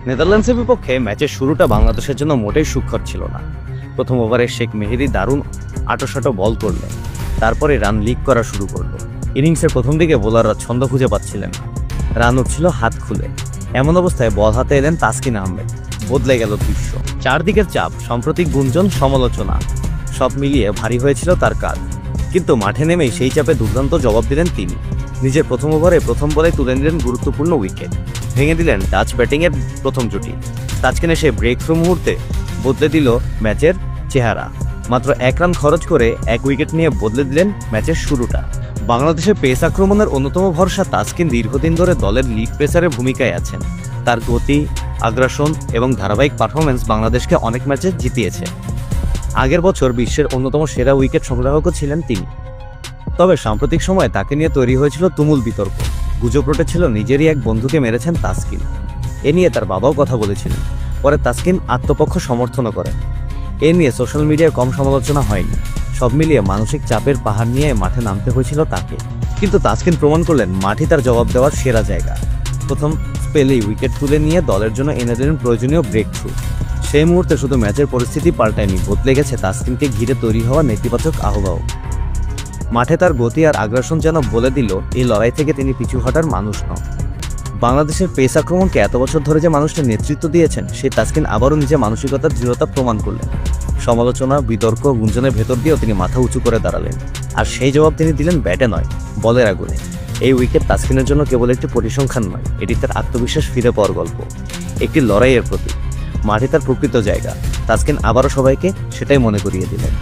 নেদারল্যান্ডসের বিপক্ষে ম্যাচের শুরুটা বাংলাদেশের জন্য মোটেই সুখকর ছিল না। প্রথম ওভারে শেখ মেহেদী দারুণ আটোসাটো বল করলেন, তারপরে রান লিক করা শুরু করলো। ইনিংসের প্রথম দিকে বোলাররা ছন্দ খুঁজে পাচ্ছিলেন না, রান উঠছিল হাত খুলে। এমন অবস্থায় বল হাতে এলেন তাসকিন আহমেদ, বদলে গেল দৃশ্য। চারদিকের চাপ, সাম্প্রতিক গুঞ্জন, সমালোচনা সব মিলিয়ে ভারী হয়েছিল তার কাজ। কিন্তু মাঠে নেমেই সেই চাপে দুর্দান্ত জবাব দিলেন তিনি। নিজের প্রথম ওভারে প্রথম বলে তুলে নিলেন গুরুত্বপূর্ণ উইকেট, ভেঙে দিলেন ডাচ ব্যাটিংয়ের প্রথম জুটি। তাসকিনের সেই ব্রেক থ্রু মুহূর্তে বদলে দিল ম্যাচের চেহারা। মাত্র 1 রান খরচ করে 1 উইকেট নিয়ে বদলে দিলেন ম্যাচের শুরুটা। বাংলাদেশের পেস আক্রমণের অন্যতম ভরসা তাসকিন দীর্ঘদিন ধরে দলের লিড পেসারের ভূমিকায় আছেন। তার গতি, আগ্রাসন এবং ধারাবাহিক পারফরমেন্স বাংলাদেশকে অনেক ম্যাচে জিতিয়েছে। আগের বছর বিশ্বের অন্যতম সেরা উইকেট সংগ্রাহকও ছিলেন তিনি। তবে সাম্প্রতিক সময়ে তাকে নিয়ে তৈরি হয়েছিল তুমুল বিতর্ক। গুজব রটেছিল নিজেরই এক বন্ধুকে মেরেছেন তাসকিন। এ নিয়ে তার বাবাও কথা বলেছিলেন। পরে তাসকিন আত্মপক্ষ সমর্থনও করেন। এ নিয়ে সোশ্যাল মিডিয়ায় কম সমালোচনা হয়নি। সব মিলিয়ে মানসিক চাপের পাহাড় নিয়ে মাঠে নামতে হয়েছিল তাকে। কিন্তু তাসকিন প্রমাণ করলেন মাঠই তার জবাব দেওয়ার সেরা জায়গা। প্রথম স্পেলেই উইকেট তুলে নিয়ে দলের জন্য এনে দিলেন প্রয়োজনীয় ব্রেক থ্রু। সেই মুহূর্তে শুধু ম্যাচের পরিস্থিতি পাল্টায়নি, বদলে গেছে তাসকিনকে ঘিরে তৈরি হওয়া নেতিবাচক আবহাওয়া। মাঠে তার গতি আর আগ্রাসন যেন বলে দিল এই লড়াই থেকে তিনি পিছু হটার মানুষ নন। বাংলাদেশের পেস আক্রমণকে এত বছর ধরে যে মানুষটা নেতৃত্ব দিয়েছেন, সেই তাসকিন আবারও নিজের মানসিকতার দৃঢ়তা প্রমাণ করলেন। সমালোচনা, বিতর্ক, গুঞ্জনের ভেতর দিয়েও তিনি মাথা উঁচু করে দাঁড়ালেন। আর সেই জবাব তিনি দিলেন ব্যাটে নয়, বলের আগুনে। এই উইকেট তাসকিনের জন্য কেবল একটি পরিসংখ্যান নয়, এটি তার আত্মবিশ্বাস ফিরে পাওয়ার গল্প, একটি লড়াইয়ের প্রতীক। মাঠে তার প্রকৃত জায়গা। তাসকিন আবারও সবাইকে সেটাই মনে করিয়ে দিলেন।